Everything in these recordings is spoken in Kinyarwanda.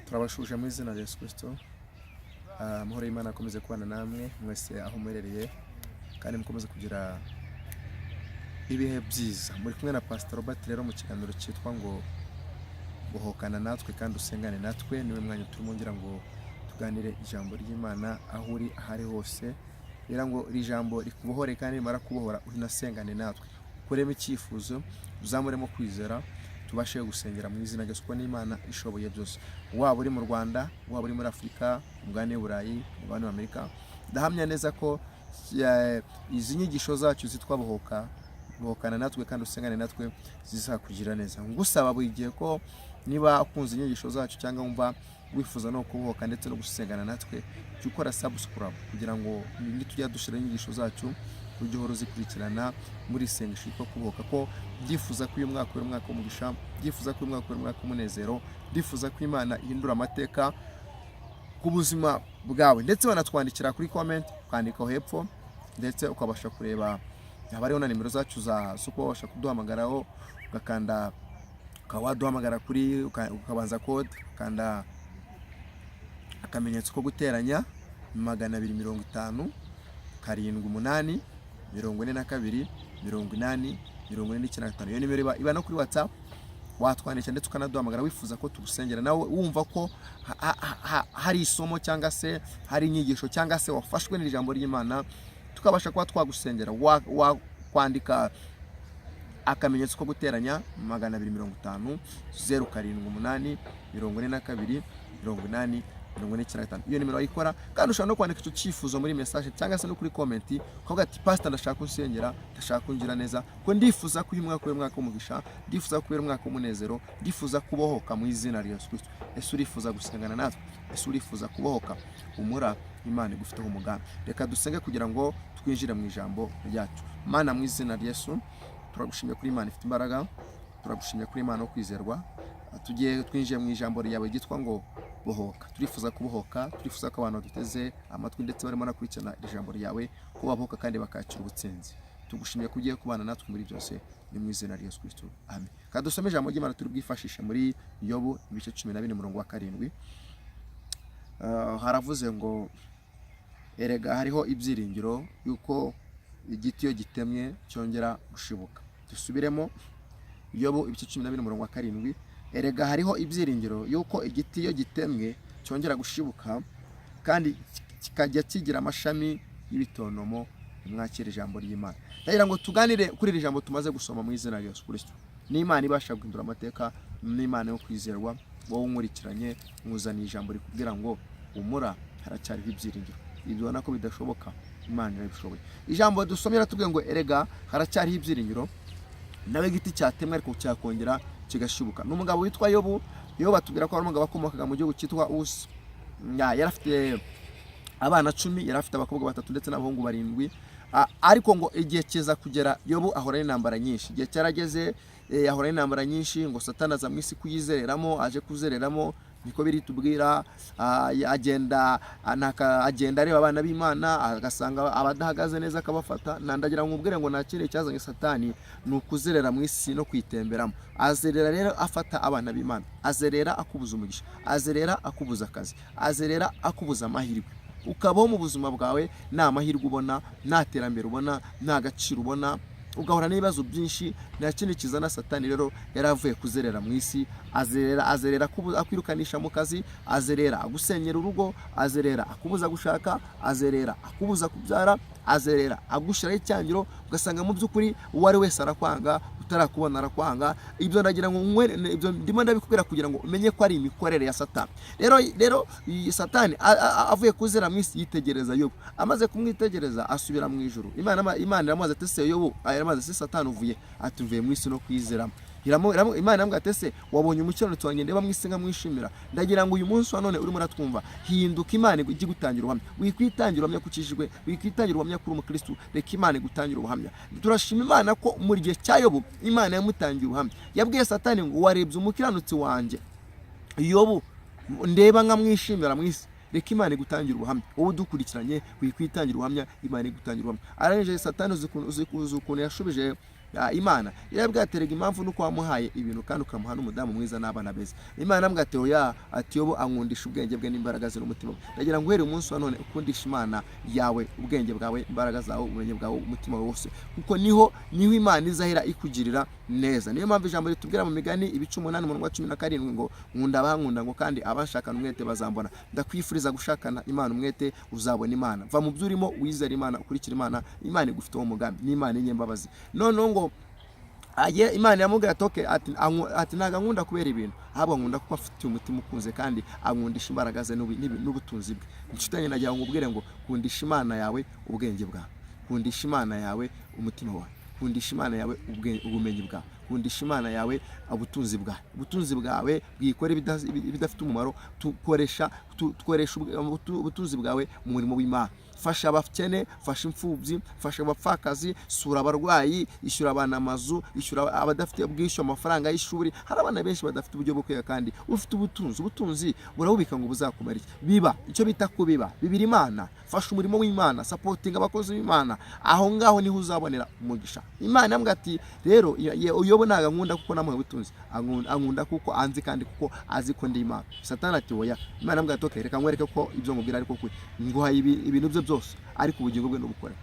turabashuje mu izina rya Yesu Kristo. Amahoro y'Imana akomeze kubana namwe mwese aho muherereye kandi mukomeze kugira ibihe byiza. Muri kumwe na Pastor Robert rero mu kiganiro cyitwa ngo bohokana natwe kandi usengane natwe. Niwe mwanya turimo ngira ngo tuganire ijambo ry'Imana aho uri ahari hose, rero ngo iri jambo rikubohore kandi rimara kubohora unasengane natwe. Kurema icyifuzo uzamuremo kwizera tubashe gusengera mu izina ry'Yesu, kuko n'Imana ishoboye byose. Waba uri mu Rwanda, waba uri muri Afrika, mugane Burayi, mugane Amerika, ndahamya neza ko izi nyigisho zacu zitwa bohokana natwe kandi usengane natwe zizakugira neza. Ngusaba buri gihe ko niba ukunze inyigisho zacu cyangwa wumva wifuza no kubohoka ndetse no gusengana natwe, jya ukora subscribe kugira ngo nitujya dushira inyigisho zacu ujye uhora uzikurikirana muri sengesho ko kubohoka, ko byifuza ko uyu mwaka uri umwaka w'umugisha, byifuza ko uyu mwaka uri umwaka w'umunezero, byifuza ko Imana ihindura amateka ku buzima bwawe. Ndetse banatwandikira kuri comment, kwandika hepfo, ndetse ukabasha kureba abariho na nimero zacu za suko wabasha kuduhamagaraho, ugakanda ukawaduhamagara kuri ukabanza code, ukanda akamenyetso ko guteranya 250 78 42 80 45. Iyo nimero iba no kuri WhatsApp, watwandikira ndetse ukanaduhamagara wifuza ko tugusengera, nawe wumva ko hari isomo cyangwa se hari inyigisho cyangwa se wafashwe n'ijambo ry'Imana, tukabasha kuba twagusengera. Kwandika akamenyetso ko guteranya 250 078 42 80 45. Iyo nimero ayikora kandi ushobora no kwandika icyo cyifuzo muri message cyangwa se no kuri comment, ukavuga ati pastor ndashaka usengera, ndashaka kungira neza, ko ndifuza ko uyu mwaka w'umugisha, ndifuza ko uyu mwaka w'umunezero, ndifuza kubohoka mu izina rya Yesu Kristo. Ese urifuza gusengana natwe? Ese urifuza kubohoka? Umura Imana igufiteho umugambi. Reka dusenge kugira ngo twinjire mu ijambo ryacu. Mana, mu izina rya Yesu turagushimye kuri Imana ifite imbaraga, turagushimye kuri Imana yo kwizerwa. Tugiye twinjiye mu ijambo ryawe gitwa ngo bohoka. Turifuza kubohoka, turifuza ko abantu duteze amatwi ndetse barimo nakurikirana ijambo ryawe ko babohoka kandi bakakira ubutsinzi. Tugushimiye kugiye kubana natwe muri byose, ni mu izina rya Yesu Kristo, amen. Kadusome ijambo ry'Imana turi bwifashishe muri Yobu ibice 12:7. Haravuze ngo erega hariho ibyiringiro yuko igiti iyo gitemwe cyongera gushibuka. Dusubiremo Yobu ibice 12:7. Erega hariho ibyiringiro yuko igiti iyo gitemwe cyongera gushibuka kandi kikajya kigira amashami y'ibitonomo. Mwakira ijambo ry'Imana. Ndagira ngo tuganire kuri iri jambo tumaze gusoma mu izina rya Yesu Kristo. Ni Imana ibasha guhindura amateka, ni Imana yo kwizerwa. Wowe unkurikiranye mwuzaniye ijambo rikubwira ngo umura haracyariho ibyiringiro. Ibyo ko bidashoboka, Imana irabishoboye. Ijambo dusomera tubwiye ngo erega haracyariho ibyiringiro, nawe giti cyatemwe ariko cyakongera kigashibuka. N'umugabo witwa Yobu. Yobu batubwira ko ari umugabo akomokaga mu gihugu cyitwa Usi. Yari afite abana 10, yari afite abakobwa 3 ndetse n'abahungu 7. Ariko ngo igihe kiza kugera Yobu ahora n'intambara nyinshi. Igihe cyarageze ahora n'intambara nyinshi, ngo Satani aza mu isi kuyizereramo, aje kuzereramo, niko biri tubwira. Agenda areba abana b'Imana, agasanga abadahagaze neza akabafata. Nandagira ngo mubwire ngo nakire cyazanye Satani ni ukuzerera mu isi no kwitemberamo. Azerera rero afata abana b'Imana, azerera akubuza umugisha, azerera akubuza akazi, azerera akubuza amahirwe. Ukabaho mu buzima bwawe nta mahirwe ubona, nta terambere ubona, nta gaciro ubona, ugahora n'ibibazo byinshi. Nta kindi kizana Satani rero yaravuye kuzerera mu isi. Azerera akwirukanisha mu kazi, azerera agusenyera urugo, azerera akubuza gushaka, azerera akubuza kubyara, azerera agushiraho icyangiro, ugasanga mu by'ukuri uwari wese arakwanga, utarakubona arakwanga. Ibyo ndagira ngo ibyo ndimo ndabikubwira kugira ngo umenye ko ari imikorere ya Satani. Rero Satani avuye kuzera mu isi yitegereza Yobu. Amaze kumwitegereza asubira mu ijuru. Imana iramubaza ati se Yobu, ayamaze se Satani uvuye? Atuvuye mu isi no kwizeramo. Imana iramubwira ati se wabonye umukiranutsi wanjye ndeba mwisi nkamwishimira? Ndagira ngo uyu munsi wa none urimo uratwumva, hinduka Imana ijye gutangira ubuhamya. Wikwitangira ubuhamya kukijijwe, wikwitangira ubuhamya kuri umukristo, reka Imana gutangira ubuhamya. Turashima Imana ko muri gihe cya Yobu Imana yamutangiye ubuhamya. Yabwiye Satani ngo warebye umukiranutsi wanjye Yobu ndeba nkamwishimira mwisi, reka Imana gutangira ubuhamya. Wowe dukurikiranye wikwitangira ubuhamya, Imana gutangira ubuhamya. Arangije Satani uzi ukuntu yashubije Imana irabwaterega impamvu nuko wamuhaye ibintu kandi ukamuha n'umudamu mwiza n'abana beza. Imana yambwate oya ati yobo ankundisha ubwenge bwe n'imbaraga ze n'umutima we. Ndagira ngo uhere umunsi wa none ukundisha Imana yawe ubwenge bwawe, imbaraga zawe, ubumenyi bwawe, umutima wawe wose, kuko niho Imana izahera ikugirira neza. Niyo mpamvu ijambo ritubwira mu Migani 8:17 ngo nkunda abankunda ngo kandi abashakana umwete bazambona. Ndakwifuriza gushakana Imana umwete uzabona Imana. Va mu byurimo wizera Imana, ukurikira Imana. Imana igufiteho umugambi, ni Imana inyembabazi. None ngo Imana yamubwira ati ntago nkunda kubera ibintu, ahubwo nkunda kuko afite umutima ukunze kandi ankundisha imbaraga ze n'ubutunzi bwe. Inshuti nagira ngo ubwire ngo kundisha Imana yawe ubwenge bwawe, kundisha Imana yawe umutima wawe, kundisha Imana yawe ubumenyi bwawe, kundisha Imana yawe ubutunzi bwawe. Ubutunzi bwawe bwikore bidafite umumaro, tukoresha ubutunzi bwawe mu murimo w'Imana. Fasha abakene, fasha imfubyi, fasha abapfakazi, sura abarwayi, ishyura abana amazu, ishyura abadafite ubwishyura amafaranga y'ishuri. Hari abana benshi badafite uburyo bwo kwiga kandi ufite ubutunzi burabubika ngo buzakumara iki. Biba icyo bita kubiba bibiri Imana. Fasha umurimo w'Imana, supporting abakozi b'Imana, aho ngaho niho uzabonera umugisha. Imana yambwa ati rero uyobo ntaga nkunda kuko namuhe ubutunzi, ankunda kuko anzi kandi kuko azi ko ndi Imana. Satani ati oya. Imana yambwa ati okay, reka nkwereke ko ibyo ngubwira ariko kuri nguha ibintu bye byose ariko ubugingo bwe n'ubukore.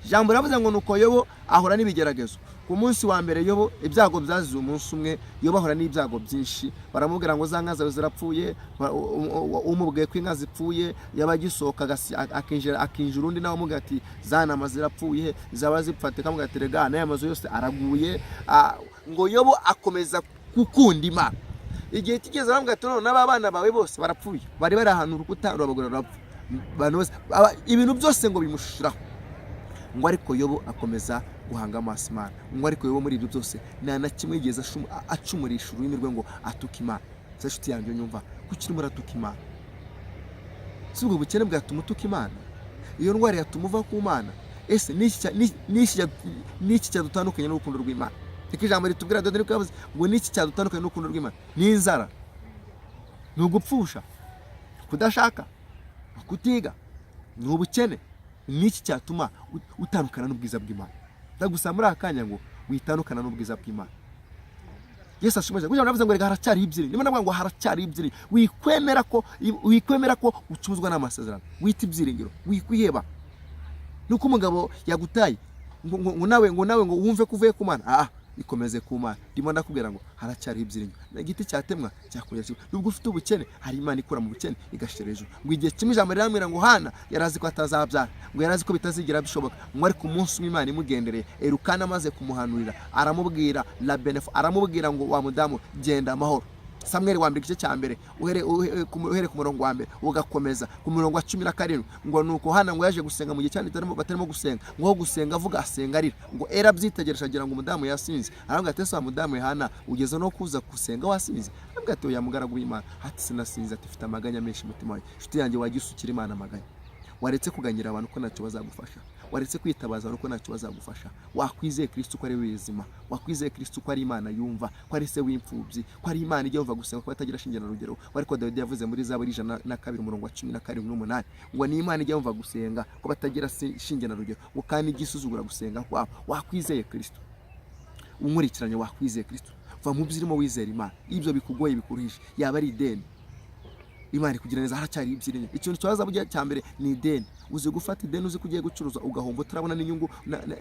Jambo ravuze ngo nuko Yobo ahura n'ibigeragezo. Ku munsi wa mbere Yobo ibyago byazize umunsi umwe, Yobo ahura n'ibyago byinshi. Baramubwira ngo za nka zawe zirapfuye, umubwiye ko inka zipfuye, yabagisohoka akinjira undi nawe amubwira ati za ntama zirapfuye, zaba zipfate kamubwira ati rega n'aya mazu yose araguye. Ngo Yobo akomeza gukunda Imana. Igihe kigeze bamubwira ati none n'abana bawe bose barapfuye, bari ahantu urukuta rurabagura rurapfa, ibintu byose ngo bimushiraho. Ngo ariko Yobo akomeza guhanga amaso Imana. Ngo ariko Yobo muri ibyo byose nta na kimwe yigeze acumurisha ururimi rwe ngo atuka Imana. Se nshuti yanjye nyumva kuki urimo uratuka Imana? Si ubwo bukene bwatuma utuka Imana? Iyo ndwara yatuma uva ku Mana? Ese niki cyadutandukanye n'urukundo rw'Imana? Reka ijambo ritubwira dore ko yavuze ngo niki cyadutandukanye n'urukundo rw'Imana? Ni inzara, ni ugupfusha, kudashaka, kutiga, ni ubukene. Niki cyatuma utandukana n'ubwiza bw'Imana? Ndagusaba muri akanya ngo witandukana n'ubwiza bw'Imana. Yesu ashimaje kugira navuze ngo rega haracyari ibyirinyo. Niba navuga ngo haracyari ibyirinyo, wikwemera ko ucuzwa n'amasezerano, wita ibyiringiro, wikwiheba. Nuko umugabo yagutaye ngo nawe ngo wumve kuvuye ku Mana, ikomeze ku Mana. Ndimo ndakubwira ngo haracyari ibyirinyo. Igiti cyatemwa cyakurira. Nubwo ufite ubukene, hari Imana ikura mu bukene igashira hejuru. Ngo igihe kimwe ijambo riramwira ngo Hana yarazi ko atazabyara, ngo yarazi ko bitazigira bishoboka. Ngo ariko umunsi w'Imana imugendereye, Elukana amaze kumuhanurira, aramubwira la benefo, aramubwira ngo wa mudamu genda amahoro. Samuel wa mbere igice cya mbere uhere ku murongo wa mbere ugakomeza ku murongo wa 17 ngo nuko Hana ngo yaje gusenga mu gihe cyane batarimo gusenga, ngo gusenga avuga asenga arira. Ngo era byitegereje agira ngo umudamu yasinze. Arambwa ati sa mudamu Hana ugeze no kuza gusenga wasinze? Arambwa ati oya mugaragu w'Imana. Ati sinasinze, ati ufite amaganya menshi mutima wawe. Inshuti yanjye wagisukira Imana amaganya. Waretse kuganyira abantu ko ntacyo bazagufasha, waretse kwitabaza abantu ko ntacyo bazagufasha. Wakwizeye Kristo ko ari wizima, wakwizeye Kristo ko ari Imana yumva, ko ari se w'imfubyi, ko ari Imana ijya yumva gusenga ko batagira shinge na rugero. Ariko Dawidi yavuze muri Zaburi 102 umurongo wa 17 ngo ni Imana ijya yumva gusenga ko batagira shinge na rugero, ngo kandi igisuzugura gusenga kwabo. Wakwizeye Kristo, umurikiranye, wakwizeye Kristo, va mu byirimo wizera Imana. Ibyo bikugoye bikuruhisha, yaba ari ideni, Imana kugira neza haracyari ibyirinyo. Ikintu cyaza bujya cyambere ni ideni. Uzi gufata ideni, uzi kugiye gucuruza ugahomba utarabona n'inyungu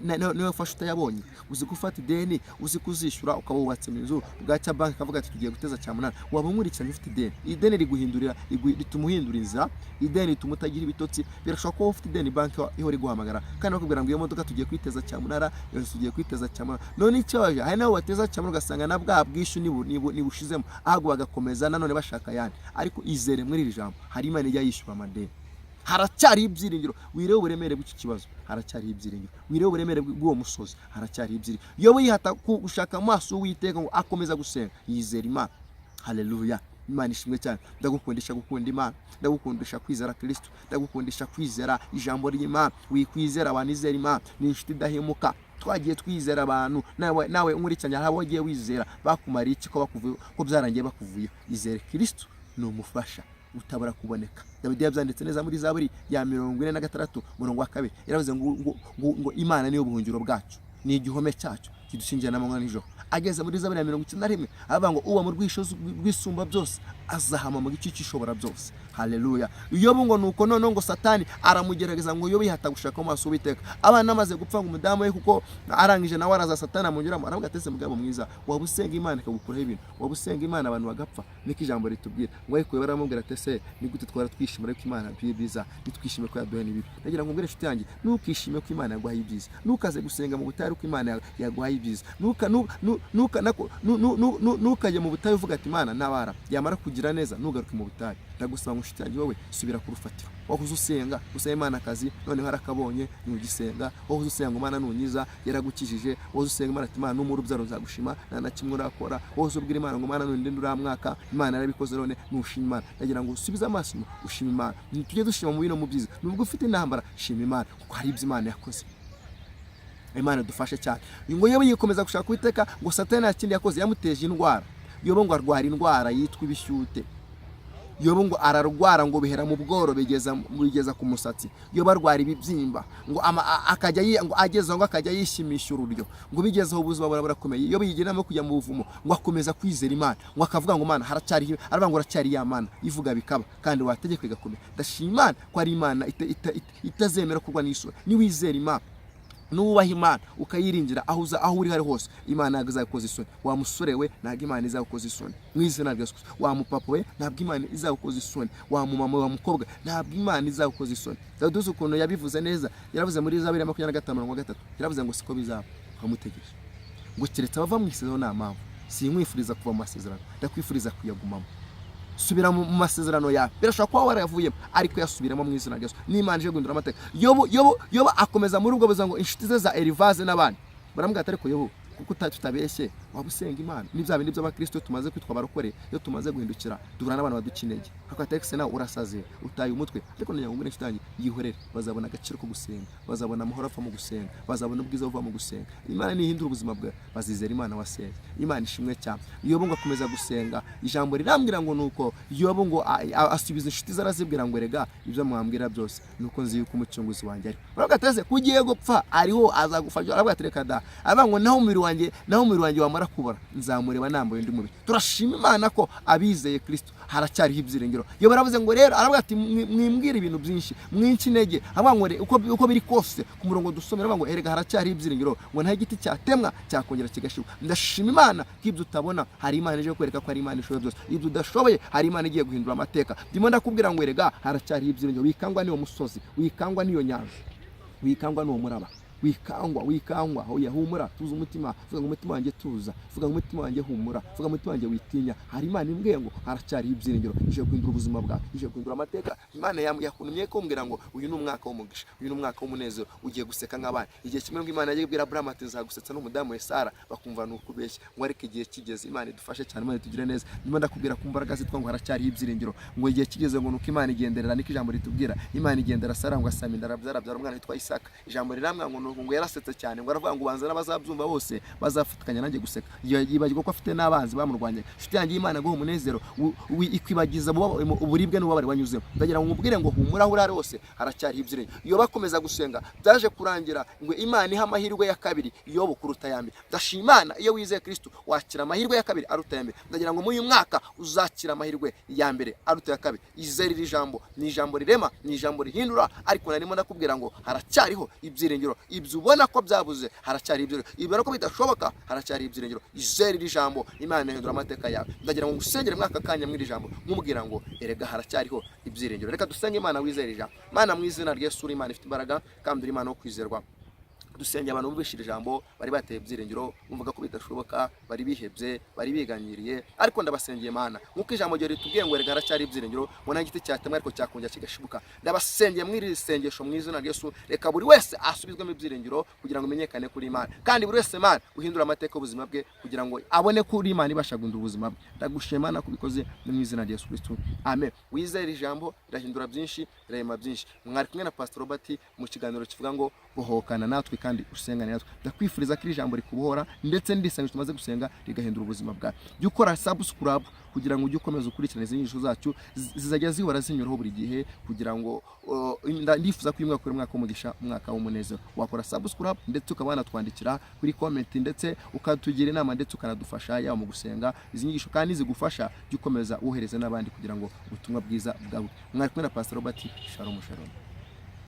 nawe fasha utayabonye. Uzi gufata ideni, uzi kuzishyura ukaba wubatse mu nzu, bwacya banki kavuga ati tugiye guteza cyamunara, waba umurikiranye ufite ideni. Ideni riguhindurira, ritumuhindura inzira, ideni rituma utagira ibitotsi. Birashoboka ko ufite ideni banki ihora iguhamagara kandi bakubwira ngo iyo modoka tugiye kwiteza cyamunara, iyo tugiye kwiteza cyamunara. None icyaje hari naho bateza cyamunara ugasanga na bwa bwishu nibushizemo, ahubwo bagakomeza nanone bashaka yandi. Ariko izere muri iri jambo hari Imana ijya yishyura amadeni. Haracyari ibyiringiro. Wirebe uburemere bw'iki kibazo, haracyari ibyiringiro. Wirebe uburemere bw'uwo musozi, haracyari ibyiringiro. Yobo yihata gushaka amaso w'Uwiteka ngo akomeza gusenga, yizera Imana. Haleluya. Imana ishimwe cyane. Ndagukundisha gukunda Imana, ndagukundisha kwizera Kristo, ndagukundisha kwizera ijambo ry'Imana. Wikwizera abanizera Imana ni inshuti idahemuka. Twagiye twizera abantu, nawe umurikanya habo wagiye wizera bakumara iki ko bakuvuye ko byarangiye bakuvuye. Izere Kristo ni umufasha utabara kuboneka. Dawidi yabyanditse neza muri Zaburi ya 46 umurongo wa 2. Yaravuze ngo Imana niyo buhungiro bwacu, ni igihome cyacyo kidushingiye n'amanywa n'ijoro. Ageze muri Zaburi ya 91 avuga ngo uwa mu rwishozi rwisumba byose azahama mu gice cy'ishobora byose. Haleluya. Yobu ngo nuko none ngo Satani aramugerageza ngo Yobu yihata gushaka amaso Uwiteka. Abana amaze gupfa ngo umudamu we kuko arangije nawe araza Satani amunyuramo aravuga atese mugabo mwiza wabusenga Imana ikagukuraho ibintu, wabusenga Imana abantu bagapfa. Niko ijambo ritubwira ngo ariko baramubwira atese ni gute twara twishimira ko Imana byiza nitwishime ko yaduhaye nibi. Ndagira ngo mbwire inshuti yanjye nukishime ko Imana yaguhaye ibyiza, nukaze gusenga mu butari ko Imana yaguhaye ibyiza, nukajya mu butayu uvuga ati Imana nabara yamara kugira neza nugaruke mu butayu. Ndagusaba inshuti yanjye wowe subira ku rufatiro, wahuze usenga usaba Imana akazi noneho harakabonye nugisenga, wahuze usenga Imana nunyiza yaragukijije, wahuze usenga Imana ati Imana numura ubyaro nzagushima na kimwe urakora, wahuze ubwira Imana ngo Imana nundinde uramwaka Imana yarabikoze none nushima Imana. Ndagira ngo usubize amaso ushima Imana, tujye dushima mu bino mu byiza, nubwo ufite intambara shima Imana kuko hari ibyo Imana yakoze. Imana dufashe cyane. Ngo Yobu yikomeza gushaka Uwiteka ngo Satani yakindi yakoze yamuteje indwara. Yobu ngo arwara indwara yitwa ibishyute. Yobu ngo ararwara ngo bihera mu bworo bigeza ku musatsi. Yobu arwara ibibyimba ngo akajya ngo ageze ngo akajya yishimisha ururyo ngo bigezeho ubuzima burakomeye. Yobu yigira no kujya mu buvumo ngo akomeza kwizera Imana ngo akavuga ngo Imana haracyari aravuga ngo aracyari ya Mana ivuga bikaba kandi wategeka igakomeye. Ndashima Imana ko ari Imana itazemera kurwa n'isura. Ni wizera Imana nubaha Imana ukayiringira aho uri hari hose Imana yazagukoza isoni. Wa musore we ntabwo Imana izagukoza isoni mu izina rya Yesu. Wa mupapa we ntabwo Imana izagukoza isoni. Wa mumama wa mukobwa ntabwo Imana izagukoza isoni. Dawudi ukuntu yabivuze neza yaravuze muri Zaburi ya 25:3 yaravuze ngo siko bizaba bamutegereje ngo keretse bava mu isezerano nta mpamvu. Sinkwifuriza kuva mu masezerano, ndakwifuriza kuyagumamo. Subira mu masezerano yawe. Birashobora kuba warayavuyemo ariko yasubiramo mu izina rya Yesu. N'Imana ije guhindura amateka. Yobu akomeza muri ubwo buza ngo inshuti ze za Elivaze n'abandi baramubwira ati ariko Yobu kuko tutabeshye wabusenga Imana. Ni bya bindi by'abakristo tumaze kwitwa barokore iyo tumaze guhindukira duhura n'abantu badukinege akatekse nawe urasaze utaye umutwe. Ariko nanya ngo inshuti yanjye yihorere, bazabona agaciro ko gusenga, bazabona amahoro apfa mu gusenga, bazabona ubwiza buva mu gusenga. Imana nihindura ubuzima bwawe bazizera Imana wasenze. Imana ishimwe cyane. Yobu ngo akomeza gusenga, ijambo rirambwira ngo nuko Yobu ngo asubiza inshuti zarazibwira ngo rega ibyo mwambwira byose nuko nzi yuko umucunguzi wanjye ari. Baravuga ateze kugiye gupfa ariho azagufasha. Aravuga ati reka da aba ngo naho umubiri wanjye wamara kubora nzamureba nambaye ndi mubi. Turashima Imana ko abizeye Kristo haracyariho ibyiringiro. Yo baravuze ngo rero aravuga ati mwimbwira ibintu byinshi mwinshi intege abangore uko biri kose ku murongo dusomera ngo erega haracyariho ibyiringiro ngo nta giti cyatemwa cyakongera kigashibuka. Ndashima Imana ko ibyo utabona hari Imana ije kwereka ko ari Imana ishoboye byose. Ibyo udashoboye hari Imana igiye guhindura amateka. Ndimo ndakubwira ngo erega haracyariho ibyiringiro. Wikangwa niyo musozi, wikangwa niyo nyanja, wikangwa niyo muraba, wikangwa hoya humura tuza umutima. Vuga ngo umutima wanjye tuza, vuga ngo umutima wanjye humura, vuga ngo umutima wanjye witinya. Hari Imana imbwiye ngo haracyari ibyiringiro ije guhindura ubuzima bwawe, ije guhindura amateka. Imana yakunumye kumbwira ngo uyu ni umwaka w'umugisha, uyu ni umwaka w'umunezero, ugiye guseka nk'abana. Igihe kimwe ngo Imana yagiye kubwira Abraham ati nzagusetsa n'umudamu we Sara bakumva n'ukubeshya ngo ariko igihe kigeze. Imana idufashe cyane, Imana tugire neza. Ndimo ndakubwira ku mbaraga zitwa ngo haracyari ibyiringiro ngo igihe kigeze ngo nuko Imana igenderera. Niko ijambo ritubwira Imana igendera Sara ngo asama inda arabyara umwana witwa Isaka. Ijambo riramwa ngo yarasetse cyane ngo aravuga ngo ubanza n'abazabyumva bose bazafatikanya nanjye guseka. Yibagirwa ko afite n'abanzi bamurwanya. Inshuti yanjye Imana guha umunezero ikwibagiza uburibwe n'ububabare wanyuzemo. Ndagira ngo umubwire ngo humura aho hose haracyari ibyiringiro. Iyo bakomeza gusenga byaje kurangira ngo Imana iha amahirwe ya kabiri Yobu kuruta ya mbere. Ndashima Imana iyo wizeye Kristo wakira amahirwe ya kabiri aruta ya mbere. Ndagira ngo muri uyu mwaka uzakira amahirwe ya mbere aruta ya kabiri. Izere iri jambo, ni ijambo rirema, ni ijambo rihindura. Ariko narimo ndakubwira ngo haracyariho ibyiringiro. Ibyo ubona ko byabuze haracyari ibyiringiro, ibyo ko bidashoboka haracyari ibyiringiro. Izere iri jambo, Imana ihindura amateka yawe. Ndagira ngo ngusengere mwaka kanya mwiri jambo nkubwira ngo erega haracyariho ibyiringiro. Reka dusenge Imana wizere ijambo. Mana mu izina rya Yesu, Imana ifite imbaraga kandi uri Imana wo kwizerwa. Dusenge abantu bubishira ijambo bari bateye ibyiringiro umvuga ko bidashoboka, bari bihebye, bari biganyiriye. Ariko ndabasengeye Mana nkuko ijambo ryo ritubwiye ngo erega haracyari ibyiringiro ngo nta giti cyatemwa ariko cyakongera kigashibuka. Ndabasengeye mwiri isengesho mu izina rya Yesu. Reka buri wese asubizwemo ibyiringiro kugira ngo menyekane kuri Imana, kandi buri wese Mana uhindura amateka ubuzima bwe kugira ngo abone kuri Imana ibasha guhindura ubuzima bwe. Ndagushima Mana kubikoze mu izina rya Yesu Kristo, amen. Wizere ijambo irahindura byinshi, irahema byinshi. Mwari kumwe na Pastor Robert mu kiganiro kivuga ngo bohokana natwe kandi usengane natwe. Ndakwifuriza ko iri jambo rikubohora ndetse n'isengesho tumaze gusenga rigahindura ubuzima bwawe. Jya ukora subscribe kugira ngo ujye ukomeza ukurikirana izi nyigisho zacu zizajya zihora zinyuraho buri gihe, kugira ngo ndifuza ko uyu mwaka uri umwaka w'umugisha, umwaka w'umunezero. Wakora subscribe ndetse ukaba wanatwandikira kuri comment ndetse ukatugira inama ndetse ukanadufasha yaba mu gusenga izi nyigisho kandi zigufasha jya ukomeza wohereza n'abandi kugira ngo ubutumwa bwiza bwawe. Mwari kumwe na Pastor Robert. Shalom shalom.